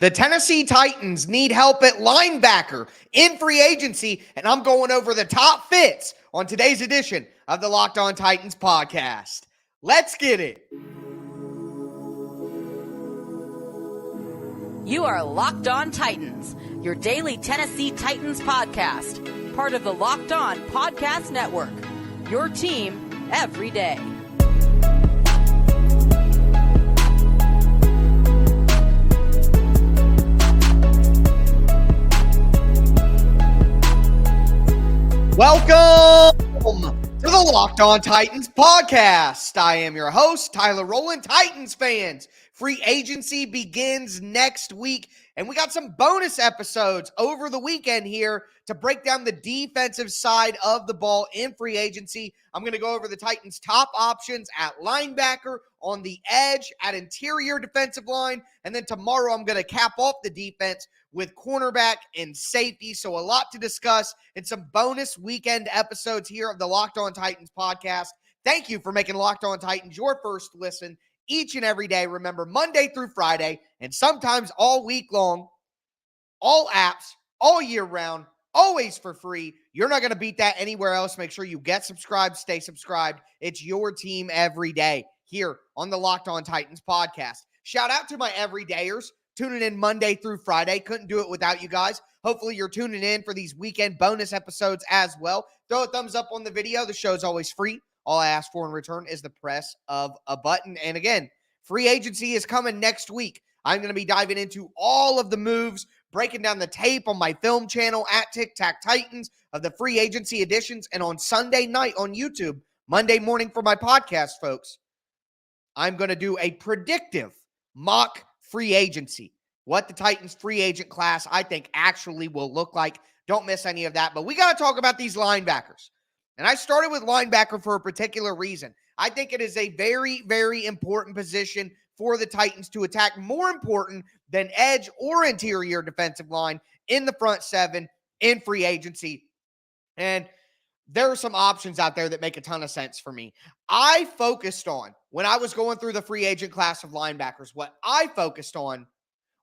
The Tennessee Titans need help at linebacker in free agency, and I'm going over the top fits on today's edition of the Locked On Titans podcast. Let's get it. You are Locked On Titans, your daily Tennessee Titans podcast, part of the Locked On Podcast Network, your team every day. Welcome to the Locked On Titans podcast. I am your host, Tyler Rowland. Titans fans, free agency begins next week, and we got some bonus episodes over the weekend here to break down the defensive side of the ball in free agency. I'm going to go over the Titans' top options at linebacker, on the edge, at interior defensive line, and then tomorrow I'm going to cap off the defense with cornerback and safety. So a lot to discuss in some bonus weekend episodes here of the Locked On Titans podcast. Thank you for making Locked On Titans your first listen each and every day. Remember, Monday through Friday, and sometimes all week long, all apps, all year round, always for free. You're not going to beat that anywhere else. Make sure you get subscribed, stay subscribed. It's your team every day here on the Locked On Titans podcast. Shout out to my everydayers tuning in Monday through Friday. Couldn't do it without you guys. Hopefully you're tuning in for these weekend bonus episodes as well. Throw a thumbs up on the video. The show's always free. All I ask for in return is the press of a button. And again, free agency is coming next week. I'm going to be diving into all of the moves, breaking down the tape on my film channel at Tic Tac Titans of the free agency editions, and on Sunday night on YouTube, Monday morning for my podcast, folks, I'm going to do a predictive mock free agency. What the Titans free agent class, I think, actually will look like. Don't miss any of that. But we got to talk about these linebackers. And I started with linebacker for a particular reason. I think it is a very, very important position for the Titans to attack, more important than edge or interior defensive line in the front seven in free agency. And there are some options out there that make a ton of sense for me. I focused on, when I was going through the free agent class of linebackers, what I focused on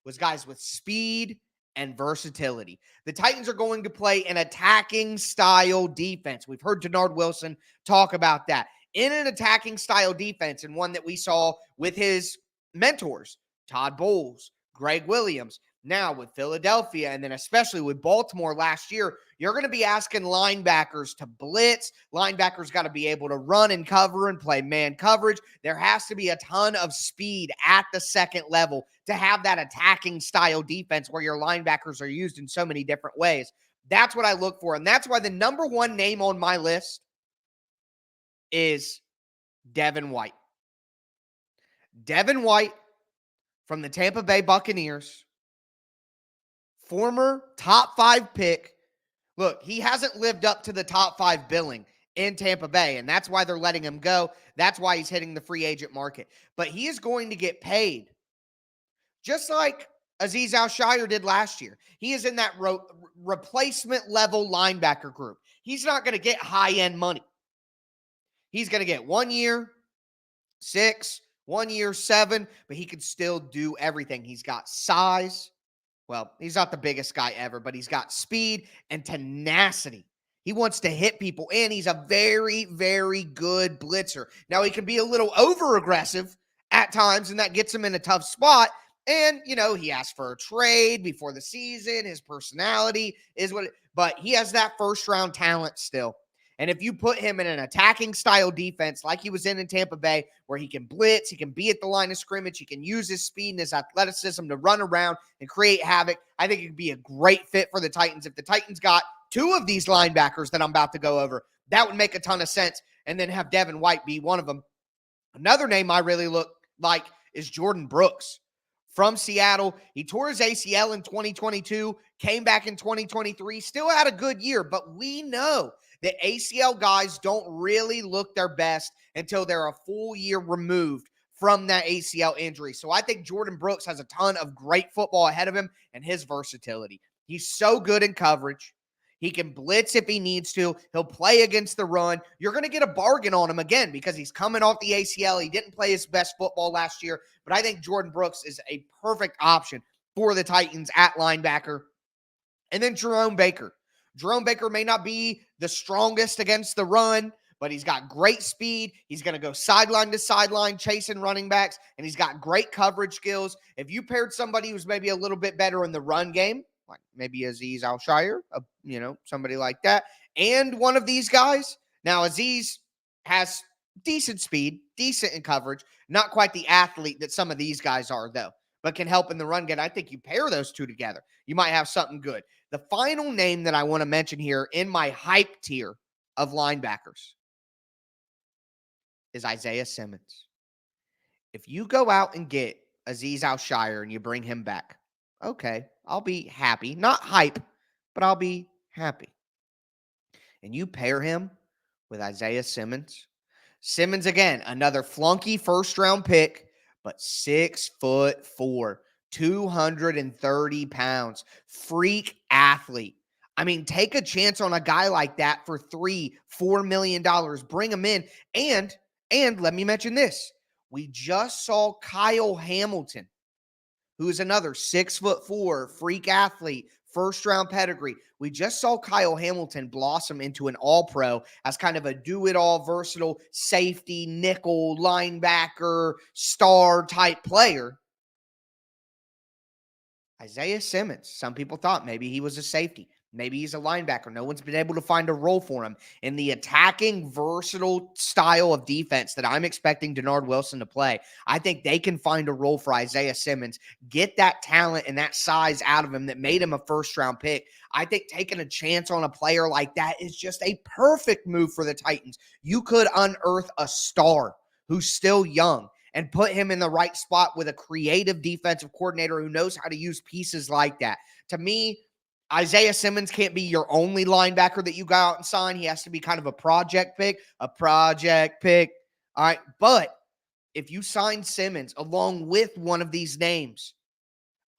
was guys with speed and versatility. The Titans are going to play an attacking style defense. We've heard Denard Wilson talk about that. In an attacking style defense, and one that we saw with his mentors, Todd Bowles, Greg Williams, now with Philadelphia, and then especially with Baltimore last year, you're going to be asking linebackers to blitz. Linebackers got to be able to run and cover and play man coverage. There has to be a ton of speed at the second level to have that attacking style defense where your linebackers are used in so many different ways. That's what I look for, and that's why the number one name on my list is Devin White. Devin White from the Tampa Bay Buccaneers, former top 5 pick. Look, he hasn't lived up to the top 5 billing in Tampa Bay, and that's why they're letting him go. That's why he's hitting the free agent market. But he is going to get paid just like Azeez Al-Shaair did last year. He is in that replacement level linebacker group. He's not going to get high-end money. He's going to get 1 year, 6, 1 year, 7, but he can still do everything. He's got size. Well, he's not the biggest guy ever, but he's got speed and tenacity. He wants to hit people, and he's a very, very good blitzer. Now, he can be a little over-aggressive at times, and that gets him in a tough spot. And, you know, he asked for a trade before the season. His personality is but he has that first-round talent still. And if you put him in an attacking style defense like he was in Tampa Bay, where he can blitz, he can be at the line of scrimmage, he can use his speed and his athleticism to run around and create havoc, I think it could be a great fit for the Titans. If the Titans got 2 of these linebackers that I'm about to go over, that would make a ton of sense. And then have Devin White be one of them. Another name I really look like is Jordan Brooks from Seattle. He tore his ACL in 2022, came back in 2023, still had a good year, but we know that ACL guys don't really look their best until they're a full year removed from that ACL injury. So I think Jordan Brooks has a ton of great football ahead of him and his versatility. He's so good in coverage. He can blitz if he needs to. He'll play against the run. You're going to get a bargain on him again because he's coming off the ACL. He didn't play his best football last year, but I think Jordan Brooks is a perfect option for the Titans at linebacker. And then Jerome Baker. Jerome Baker may not be the strongest against the run, but he's got great speed. He's going to go sideline to sideline, chasing running backs, and he's got great coverage skills. If you paired somebody who's maybe a little bit better in the run game, like maybe Azeez Al-Shaair, somebody like that, and one of these guys. Now, Azeez has decent speed, decent in coverage, not quite the athlete that some of these guys are, though, but can help in the run game. I think you pair those two together, you might have something good. The final name that I want to mention here in my hype tier of linebackers is Isaiah Simmons. If you go out and get Azeez Al-Shaair and you bring him back, okay, I'll be happy. Not hype, but I'll be happy. And you pair him with Isaiah Simmons. Simmons, again, another flunky first-round pick, but 6'4", 230 pounds, freak athlete. I mean, take a chance on a guy like that for $3-4 million. Bring him in. And let me mention this. We just saw Kyle Hamilton, who is another 6'4", freak athlete, first-round pedigree. We just saw Kyle Hamilton blossom into an all-pro as kind of a do-it-all, versatile safety, nickel, linebacker, star-type player. Isaiah Simmons, some people thought maybe he was a safety. Maybe he's a linebacker. No one's been able to find a role for him. In the attacking, versatile style of defense that I'm expecting Denard Wilson to play, I think they can find a role for Isaiah Simmons, get that talent and that size out of him that made him a first-round pick. I think taking a chance on a player like that is just a perfect move for the Titans. You could unearth a star who's still young and put him in the right spot with a creative defensive coordinator who knows how to use pieces like that. To me, Isaiah Simmons can't be your only linebacker that you go out and sign. He has to be kind of a project pick. All right. But if you sign Simmons along with one of these names,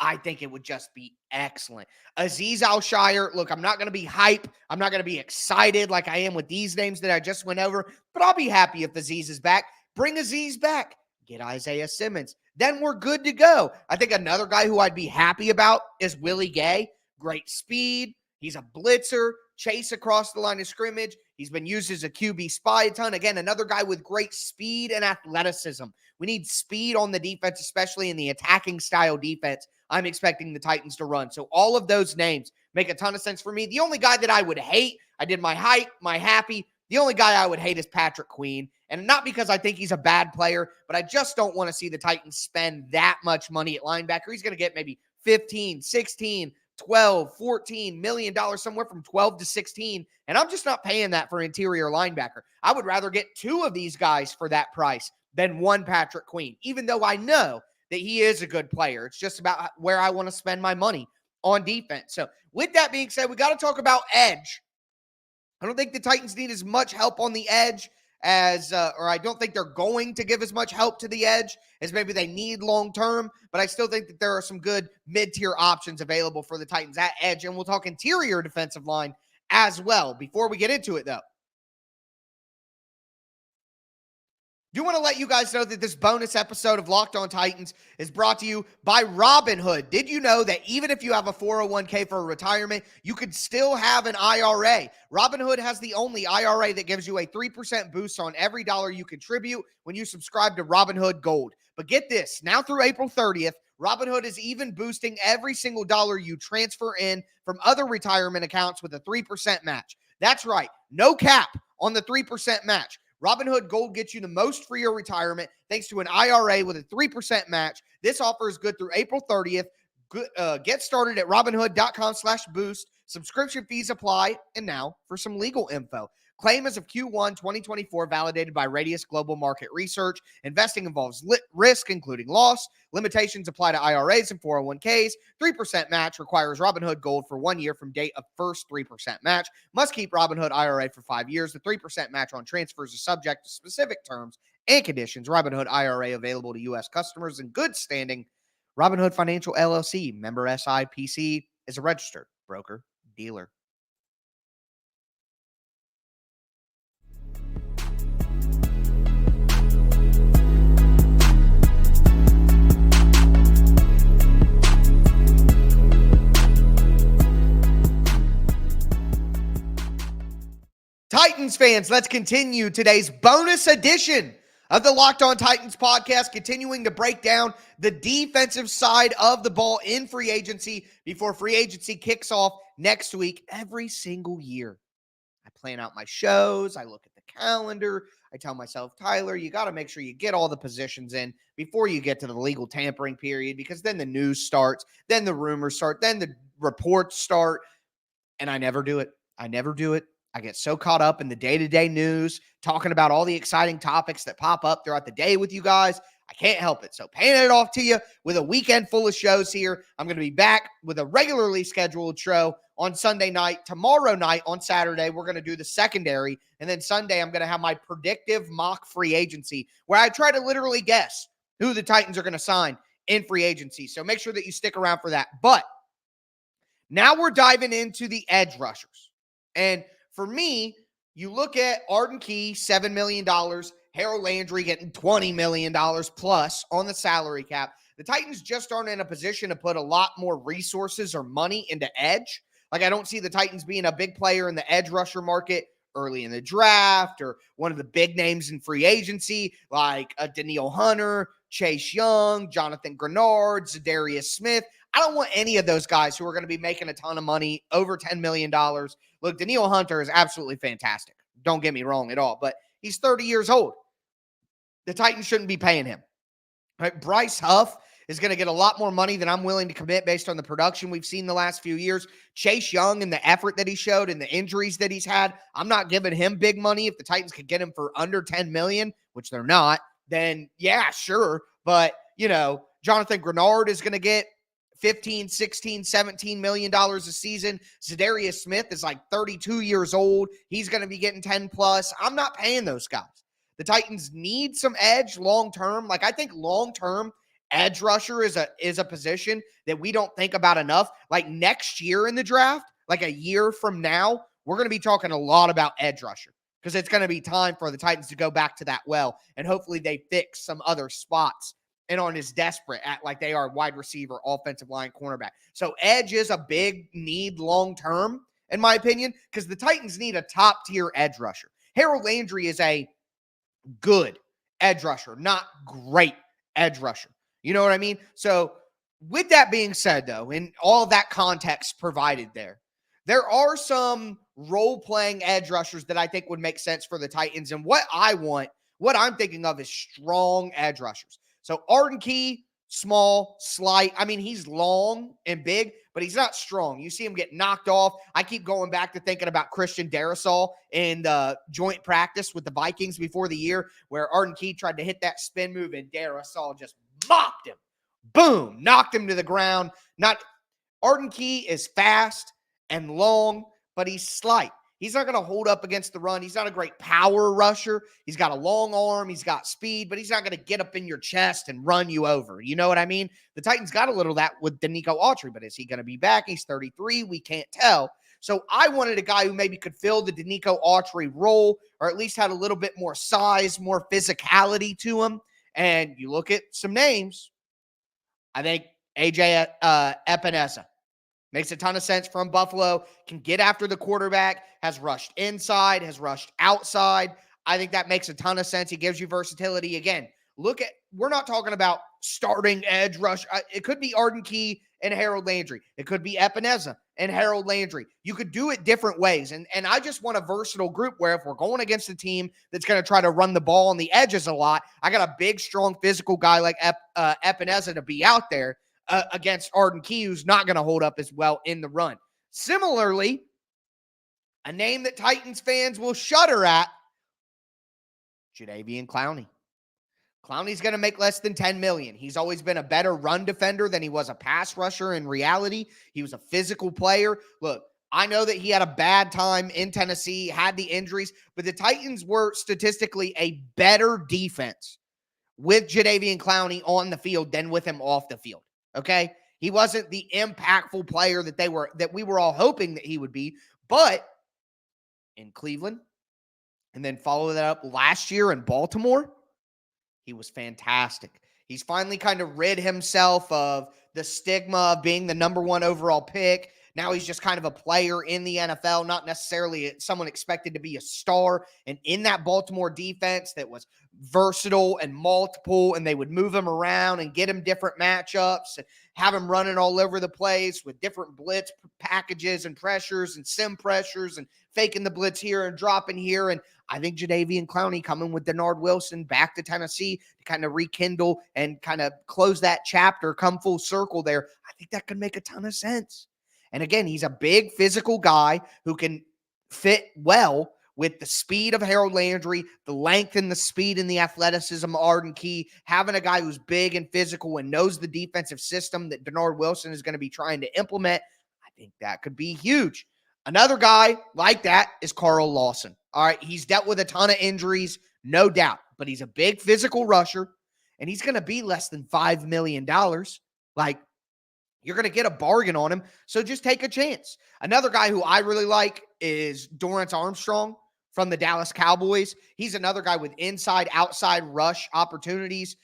I think it would just be excellent. Azeez Al-Shaair, look, I'm not going to be hype. I'm not going to be excited like I am with these names that I just went over, but I'll be happy if Azeez is back. Bring Azeez back. Get Isaiah Simmons. Then we're good to go. I think another guy who I'd be happy about is Willie Gay. Great speed. He's a blitzer, chase across the line of scrimmage. He's been used as a QB spy a ton. Again, another guy with great speed and athleticism. We need speed on the defense, especially in the attacking style defense I'm expecting the Titans to run. So all of those names make a ton of sense for me. The only guy that I would hate, I did my hype, my happy. The only guy I would hate is Patrick Queen. And not because I think he's a bad player, but I just don't want to see the Titans spend that much money at linebacker. He's going to get maybe 15, 16, 12, 14 million dollars, somewhere from 12 to 16. And I'm just not paying that for interior linebacker. I would rather get two of these guys for that price than one Patrick Queen, even though I know that he is a good player. It's just about where I want to spend my money on defense. So with that being said, we got to talk about edge. I don't think the Titans need as much help on the edge or I don't think they're going to give as much help to the edge as maybe they need long-term, but I still think that there are some good mid-tier options available for the Titans at edge, and we'll talk interior defensive line as well. Before we get into it, though, do want to let you guys know that this bonus episode of Locked On Titans is brought to you by Robinhood. Did you know that even if you have a 401k for retirement, you could still have an IRA? Robinhood has the only IRA that gives you a 3% boost on every dollar you contribute when you subscribe to Robinhood Gold. But get this, now through April 30th, Robinhood is even boosting every single dollar you transfer in from other retirement accounts with a 3% match. That's right, no cap on the 3% match. Robinhood Gold gets you the most for your retirement thanks to an IRA with a 3% match. This offer is good through April 30th. Get started at Robinhood.com/boost. Subscription fees apply. And now for some legal info. Claim as of Q1 2024 validated by Radius Global Market Research. Investing involves risk, including loss. Limitations apply to IRAs and 401ks. 3% match requires Robinhood Gold for 1 year from date of first 3% match. Must keep Robinhood IRA for 5 years. The 3% match on transfers is subject to specific terms and conditions. Robinhood IRA available to U.S. customers in good standing. Robinhood Financial LLC, member SIPC, is a registered broker-dealer. Titans fans, let's continue today's bonus edition of the Locked On Titans podcast, continuing to break down the defensive side of the ball in free agency before free agency kicks off next week. Every single year, I plan out my shows, I look at the calendar, I tell myself, Tyler, you got to make sure you get all the positions in before you get to the legal tampering period, because then the news starts, then the rumors start, then the reports start, and I never do it. I get so caught up in the day-to-day news, talking about all the exciting topics that pop up throughout the day with you guys. I can't help it. So paying it off to you with a weekend full of shows here. I'm going to be back with a regularly scheduled show on Sunday night. Tomorrow night on Saturday, we're going to do the secondary. And then Sunday, I'm going to have my predictive mock free agency, where I try to literally guess who the Titans are going to sign in free agency. So make sure that you stick around for that. But now we're diving into the edge rushers. And for me, you look at Arden $7 million, Harold Landry getting $20 million plus on the salary cap. The Titans just aren't in a position to put a lot more resources or money into edge. Like, I don't see the Titans being a big player in the edge rusher market early in the draft, or one of the big names in free agency like Danielle Hunter, Chase Young, Jonathan Grenard, Zadarius Smith. I don't want any of those guys who are going to be making a ton of money, over $10 million. Look, Danielle Hunter is absolutely fantastic. Don't get me wrong at all, but he's 30 years old. The Titans shouldn't be paying him. Right? Bryce Huff is going to get a lot more money than I'm willing to commit based on the production we've seen the last few years. Chase Young and the effort that he showed and the injuries that he's had, I'm not giving him big money. If the Titans could get him for under $10 million, which they're not, then yeah, sure. But, Jonathan Grenard is going to get $15, $16, $17 million a season. Zadarius Smith is like 32 years old. He's going to be getting 10 plus. I'm not paying those guys. The Titans need some edge long-term. Like, I think long-term, edge rusher is a position that we don't think about enough. Like, next year in the draft, like a year from now, we're going to be talking a lot about edge rusher, because it's going to be time for the Titans to go back to that well, and hopefully they fix some other spots and aren't as desperate at like they are wide receiver, offensive line, cornerback. So edge is a big need long-term, in my opinion, because the Titans need a top-tier edge rusher. Harold Landry is a good edge rusher, not great edge rusher. You know what I mean? So with that being said, though, and all of that context provided there are some role-playing edge rushers that I think would make sense for the Titans. And what I'm thinking of is strong edge rushers. So Arden small, slight. I mean, he's long and big, but he's not strong. You see him get knocked off. I keep going back to thinking about Christian Darrisaw in the joint practice with the Vikings before the year, where Arden tried to hit that spin move and Darrisaw just mopped him. Boom, knocked him to the ground. Arden is fast and long, but he's slight. He's not going to hold up against the run. He's not a great power rusher. He's got a long arm. He's got speed, but he's not going to get up in your chest and run you over. You know what I mean? The Titans got a little of that with Danico Autry, but is he going to be back? He's 33. We can't tell. So I wanted a guy who maybe could fill the Danico Autry role, or at least had a little bit more size, more physicality to him. And you look at some names, I think AJ Epenesa. Makes a ton of sense from Buffalo, can get after the quarterback, has rushed inside, has rushed outside. I think that makes a ton of sense. He gives you versatility. Again, we're not talking about starting edge rush. It could be Arden and Harold Landry. It could be Epenesa and Harold Landry. You could do it different ways. And I just want a versatile group where if we're going against a team that's going to try to run the ball on the edges a lot, I got a big, strong, physical guy like Epenesa to be out there against Arden who's not going to hold up as well in the run. Similarly, a name that Titans fans will shudder at, Jadeveon Clowney. Clowney's going to make less than $10 million. He's always been a better run defender than he was a pass rusher in reality. He was a physical player. Look, I know that he had a bad time in Tennessee, had the injuries, but the Titans were statistically a better defense with Jadeveon Clowney on the field than with him off the field. Okay? He wasn't the impactful player that we were all hoping that he would be, but in Cleveland, and then follow that up last year in Baltimore, he was fantastic. He's finally kind of rid himself of the stigma of being the number one overall pick. Now he's just kind of a player in the NFL, not necessarily someone expected to be a star. And in that Baltimore defense that was versatile and multiple, and they would move him around and get him different matchups and have him running all over the place with different blitz packages and pressures and sim pressures and faking the blitz here and dropping here. And I think Jadeveon Clowney coming with Denard Wilson back to Tennessee to kind of rekindle and kind of close that chapter, come full circle there. I think that could make a ton of sense. And again, he's a big physical guy who can fit well with the speed of Harold Landry, the length and the speed and the athleticism of Arden Key, having a guy who's big and physical and knows the defensive system that Denard Wilson is going to be trying to implement. I think that could be huge. Another guy like that is Carl Lawson. All right, he's dealt with a ton of injuries, no doubt, but he's a big physical rusher, and he's going to be less than $5 million. Like, you're going to get a bargain on him, so just take a chance. Another guy who I really like is Dorance Armstrong from the Dallas Cowboys. He's another guy with inside-outside rush opportunities.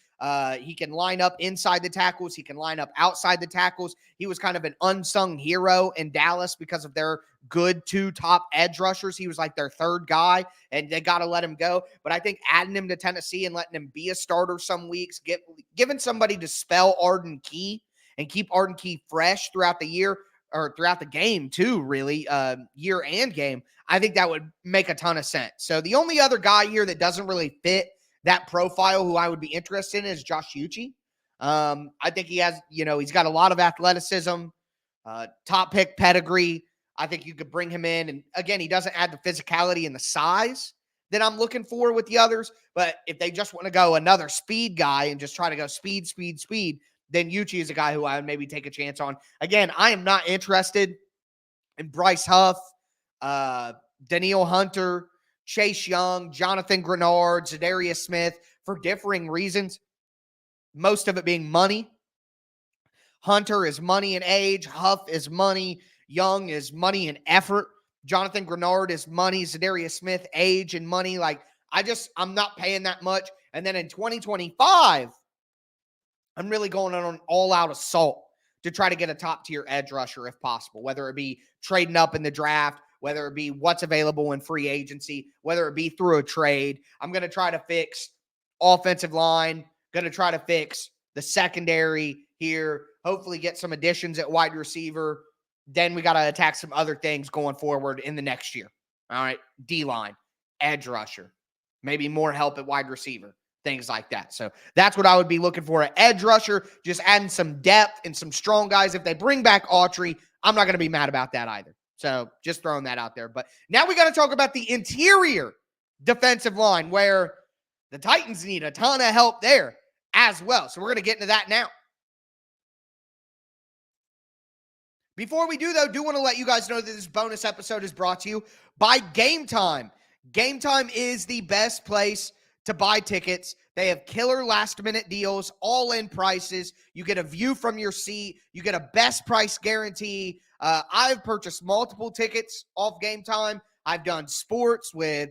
He can line up inside the tackles. He can line up outside the tackles. He was kind of an unsung hero in Dallas because of their good two top edge rushers. He was like their third guy, and they got to let him go. But I think adding him to Tennessee and letting him be a starter some weeks, giving somebody to spell Arden Key and keep Arden Key fresh throughout the year, or throughout the game too, really, year and game, I think that would make a ton of sense. So the only other guy here that doesn't really fit that profile who I would be interested in is Josh Uche. I think he has, he's got a lot of athleticism, top pick pedigree. I think you could bring him in. And again, he doesn't add the physicality and the size that I'm looking for with the others. But if they just want to go another speed guy and just try to go speed, then Uche is a guy who I would maybe take a chance on. Again, I am not interested in Bryce Huff, Danielle Hunter, Chase Young, Jonathan Grenard, Zadarius Smith for differing reasons. Most of it being money. Hunter is money and age. Huff is money. Young is money and effort. Jonathan Grenard is money. Zadarius Smith, age and money. I'm not paying that much. And then in 2025, I'm really going on an all-out assault to try to get a top-tier edge rusher if possible, whether it be trading up in the draft, whether it be what's available in free agency, whether it be through a trade. I'm going to try to fix offensive line, going to try to fix the secondary here, hopefully get some additions at wide receiver. Then we got to attack some other things going forward in the next year. All right, D-line, edge rusher, maybe more help at wide receiver. Things like that. So that's what I would be looking for, an edge rusher, just adding some depth and some strong guys. If they bring back Autry, I'm not going to be mad about that either. So just throwing that out there. But now we got to talk about the interior defensive line, where the Titans need a ton of help there as well. So we're going to get into that now. Before we do, though, do want to let you guys know that this bonus episode is brought to you by Game Time. Game Time is the best place to buy tickets. They have killer last-minute deals, all-in prices. You get a view from your seat. You get a best price guarantee. I've purchased multiple tickets off Game Time. I've done sports with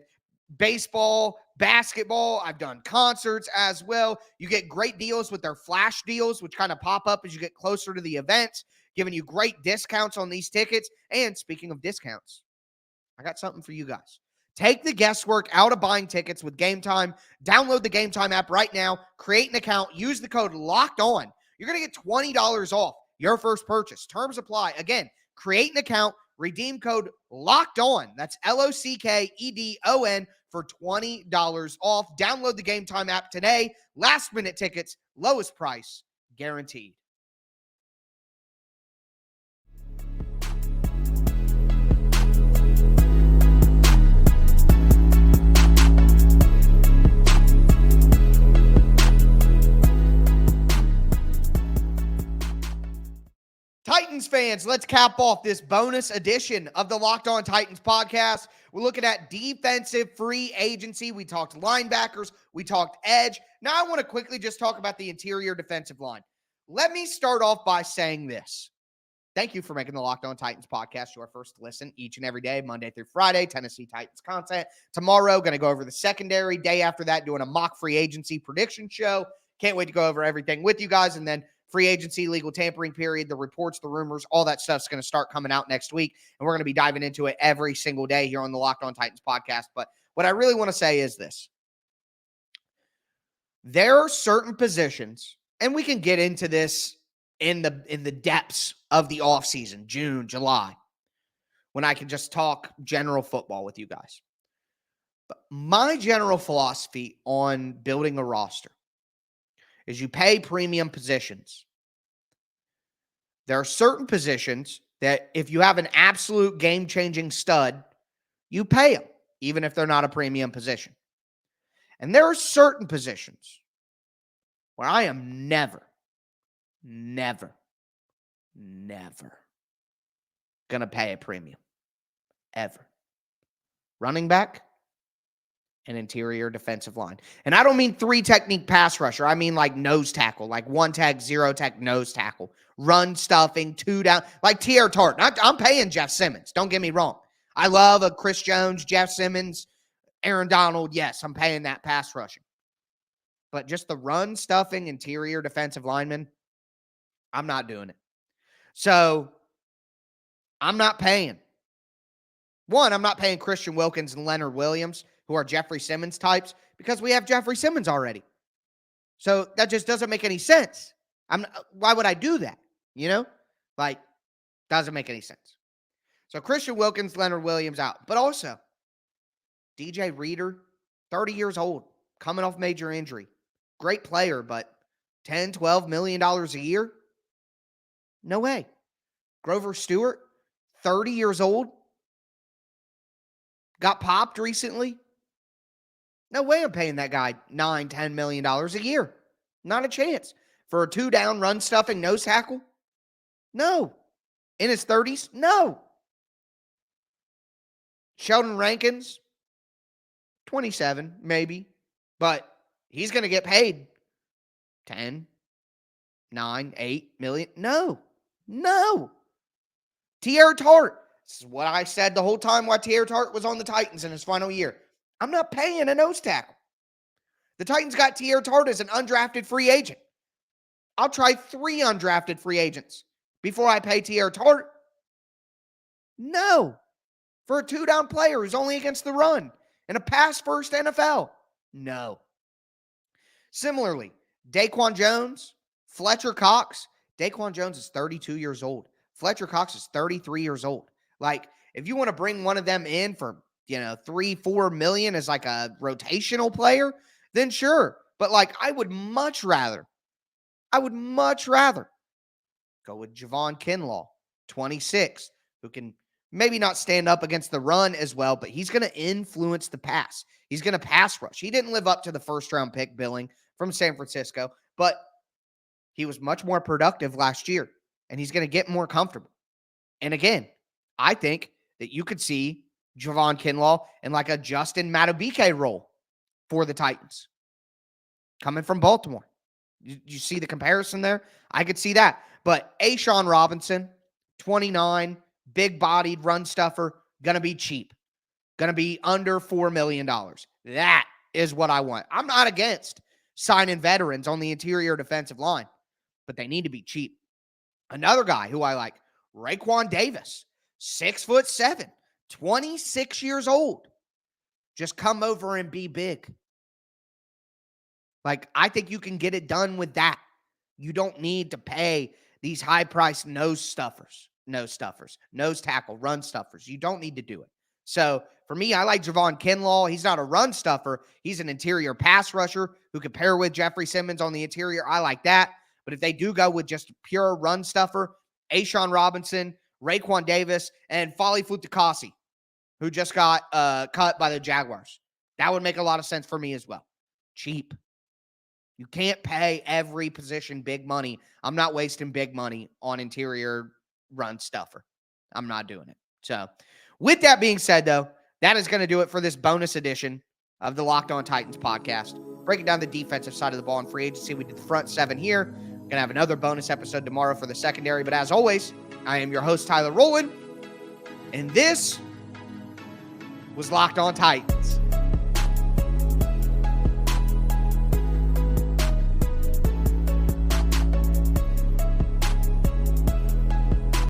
baseball, basketball. I've done concerts as well. You get great deals with their flash deals, which kind of pop up as you get closer to the events, giving you great discounts on these tickets. And speaking of discounts, I got something for you guys. Take the guesswork out of buying tickets with Game Time. Download the Game Time app right now. Create an account. Use the code LOCKEDON. You're going to get $20 off your first purchase. Terms apply. Again, create an account. Redeem code LOCKEDON. That's LOCKEDON for $20 off. Download the Game Time app today. Last minute tickets, lowest price, guaranteed. Titans fans, let's cap off this bonus edition of the Locked On Titans podcast. We're looking at defensive free agency. We talked linebackers. We talked edge. Now I want to quickly just talk about the interior defensive line. Let me start off by saying this. Thank you for making the Locked On Titans podcast your first listen each and every day, Monday through Friday, Tennessee Titans content. Tomorrow, going to go over the secondary. Day after that, doing a mock free agency prediction show. Can't wait to go over everything with you guys. And then free agency, legal tampering period, the reports, the rumors, all that stuff's going to start coming out next week. And we're going to be diving into it every single day here on the Locked On Titans podcast. But what I really want to say is this. There are certain positions, and we can get into this in the depths of the offseason, June, July, when I can just talk general football with you guys. But my general philosophy on building a roster is you pay premium positions. There are certain positions that if you have an absolute game-changing stud, you pay them, even if they're not a premium position. And there are certain positions where I am never going to pay a premium. Ever. Running back and interior defensive line. And I don't mean 3-technique pass rusher. I mean like nose tackle, like 1-tech, 0-tech nose tackle. Run stuffing, 2 down, like T.R. Tart. I'm paying Jeff Simmons. Don't get me wrong. I love a Chris Jones, Jeff Simmons, Aaron Donald. Yes, I'm paying that pass rushing. But just the run stuffing interior defensive lineman, I'm not doing it. So I'm not paying. One, I'm not paying Christian Wilkins and Leonard Williams, who are Jeffrey Simmons types, because we have Jeffrey Simmons already. So that just doesn't make any sense. Why would I do that? You know? Like, doesn't make any sense. So Christian Wilkins, Leonard Williams out. But also, DJ Reader, 30 years old, coming off major injury. Great player, but $10, $12 million a year? No way. Grover Stewart, 30 years old, got popped recently. No way I'm paying that guy $9, $10 million a year. Not a chance. For a 2-down run stuffing nose tackle? No. In his 30s? No. Sheldon Rankins, 27, maybe. But he's going to get paid 10, 9, 8 million. No. T.R. Tart. This is what I said the whole time while T.R. Tart was on the Titans in his final year. I'm not paying a nose tackle. The Titans got T.R. Tart as an undrafted free agent. I'll try 3 undrafted free agents before I pay T.R. Tart. No. For a 2-down player who's only against the run in a pass-first NFL. No. Similarly, Daquan Jones, Fletcher Cox. Daquan Jones is 32 years old. Fletcher Cox is 33 years old. Like, if you want to bring one of them in for, $3-4 million as like a rotational player, then sure. But like, I would much rather go with Javon Kinlaw, 26, who can maybe not stand up against the run as well, but he's going to influence the pass. He's going to pass rush. He didn't live up to the first-round pick billing from San Francisco, but he was much more productive last year, and he's going to get more comfortable. And again, I think that you could see Javon Kinlaw in like a Justin Madubuike role for the Titans coming from Baltimore. You see the comparison there? I could see that. But A'Shawn Robinson, 29, big-bodied run stuffer, going to be cheap. Going to be under $4 million. That is what I want. I'm not against signing veterans on the interior defensive line, but they need to be cheap. Another guy who I like, Raekwon Davis, 6'7", 26 years old. Just come over and be big. Like, I think you can get it done with that. You don't need to pay these high-priced nose tackle, run stuffers. You don't need to do it. So, for me, I like Javon Kinlaw. He's not a run stuffer. He's an interior pass rusher who can pair with Jeffrey Simmons on the interior. I like that. But if they do go with just pure run stuffer, A'Shawn Robinson, Raekwon Davis, and Fali Futakasi, who just got cut by the Jaguars. That would make a lot of sense for me as well. Cheap. You can't pay every position big money. I'm not wasting big money on interior run stuffer. I'm not doing it. So, with that being said, though, that is going to do it for this bonus edition of the Locked On Titans podcast. Breaking down the defensive side of the ball in free agency. We did the front 7 here. Going to have another bonus episode tomorrow for the secondary. But as always, I am your host, Tyler Rowland. And this was Locked On Titans.